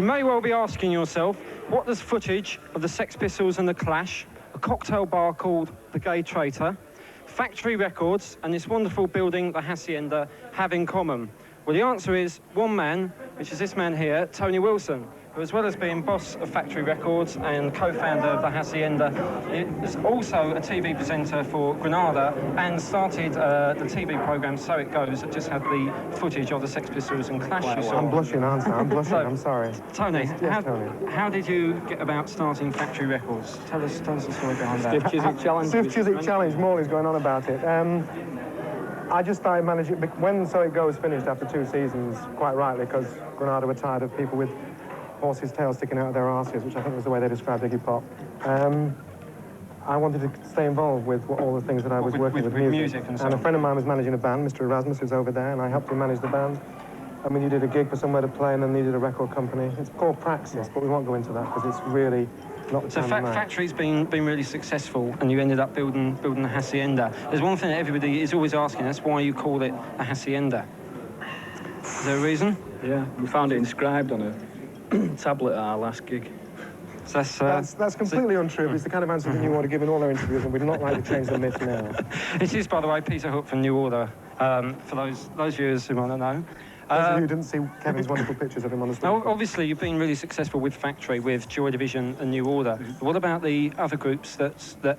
You may well be asking yourself, what does footage of the Sex Pistols and the Clash, a cocktail bar called The Gay Traitor, factory records, and this wonderful building, the Hacienda, have in common? Well, the answer is one man, which is this man here, Tony Wilson, who, as well as being boss of Factory Records and co-founder of the Hacienda, is also a TV presenter for Granada and started the TV programme So It Goes that just had the footage of the Sex Pistols and Clash. I'm blushing, aren't I? I'm blushing, I'm sorry. Tony, Yes, Tony. How did you get about starting Factory Records? Tell us the story behind that. Stiff Chiswick Challenge. Stiff Chiswick Challenge, Morley's going on about it. I just started managing, when So It Goes finished after 2 seasons, quite rightly, because Granada were tired of people with horses' tails sticking out of their arses, which I think was the way they described Iggy Pop. I wanted to stay involved with all the things that I was working with music. And a friend of mine was managing a band, Mr. Erasmus, who's over there, and I helped him manage the band. And we needed a gig for somewhere to play, and then needed a record company. It's called Praxis, but we won't go into that because it's really not the So time of night. Factory's been really successful, and you ended up building the Hacienda. There's one thing that everybody is always asking, that's why you call it a Hacienda. Is there a reason? Yeah, we found it inscribed on a tablet at our last gig. So That's completely untrue. It's the kind of answer that you want to give in all their interviews, and we'd not like to change the myth now. It is, by the way, Peter Hook from New Order, for those viewers who want to know. Those of you who didn't see Kevin's wonderful pictures of him on the stage. Now, obviously, you've been really successful with Factory, with Joy Division and New Order. What about the other groups that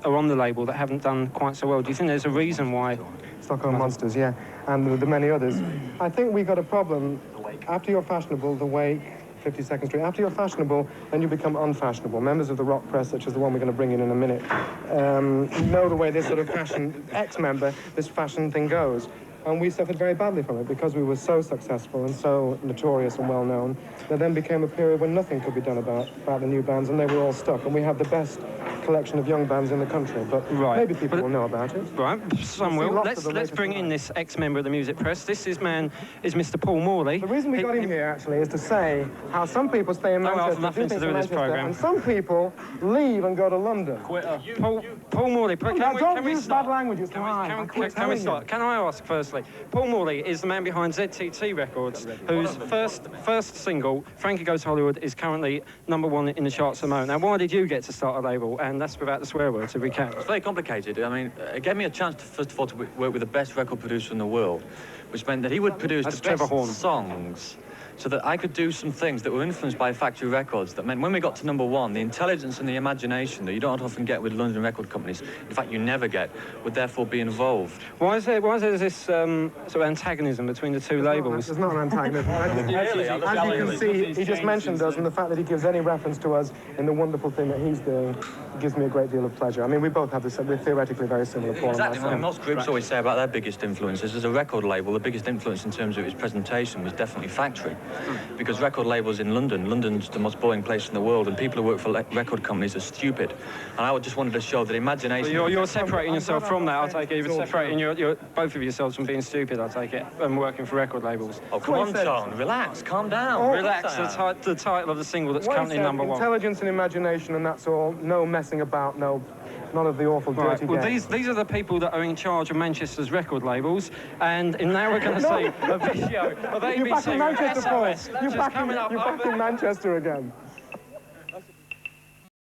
are on the label that haven't done quite so well? Do you think there's a reason why? Stockholm Monsters, yeah, and the many others. I think we got a problem. After you're fashionable, The Wake, 52nd Street, after you're fashionable, then you become unfashionable. Members of the rock press, such as the one we're going to bring in a minute, know the way this sort of fashion, ex-member, this fashion thing goes. And we suffered very badly from it because we were so successful and so notorious and well-known. There then became a period when nothing could be done about the new bands, and they were all stuck. And we have the best collection of young bands in the country, but maybe people will know about it. Right, some will. Let's bring in this ex-member of the music press. This man is Mr. Paul Morley. The reason we got him here, actually, is to say how some people stay in Manchester, nothing to do with this programme, and some people leave and go to London. Paul Morley, don't use bad language, it's fine. Can we start? Can I ask firstly, Paul Morley is the man behind ZTT Records, whose first single, Frankie Goes to Hollywood, is currently #1 in the charts at the moment. Now, why did you get to start a label? And that's without the swear word, to recap. It's very complicated. I mean, it gave me a chance, first of all, to work with the best record producer in the world, which meant that he would produce the best songs, so that I could do some things that were influenced by Factory Records. That meant when we got to #1, the intelligence and the imagination that you don't often get with London record companies, in fact you never get, would therefore be involved. Why is there this sort of antagonism between the two labels? There's not an antagonism. As you can see, he just mentioned us, and the fact that he gives any reference to us in the wonderful thing that he's doing gives me a great deal of pleasure. I mean, we both have we're theoretically very similar, Paul Exactly. and myself. Most groups always say about their biggest influences. As a record label, the biggest influence in terms of its presentation was definitely Factory. Because record labels in London's the most boring place in the world, and people who work for record companies are stupid. And I just wanted to show that imagination... So you're separating yourself from that, I'll take it. You're separating both of yourselves from being stupid, I'll take it, and working for record labels. Oh, come on, Tone. Relax. Calm down. Relax, the title of the single that's currently #1. Intelligence and imagination, and that's all. No messing about, none of the awful dirty games. These are the people that are in charge of Manchester's record labels, and now we're going to see a video of ABC. You're back in Manchester, Paul. SOS, You're back in Manchester again.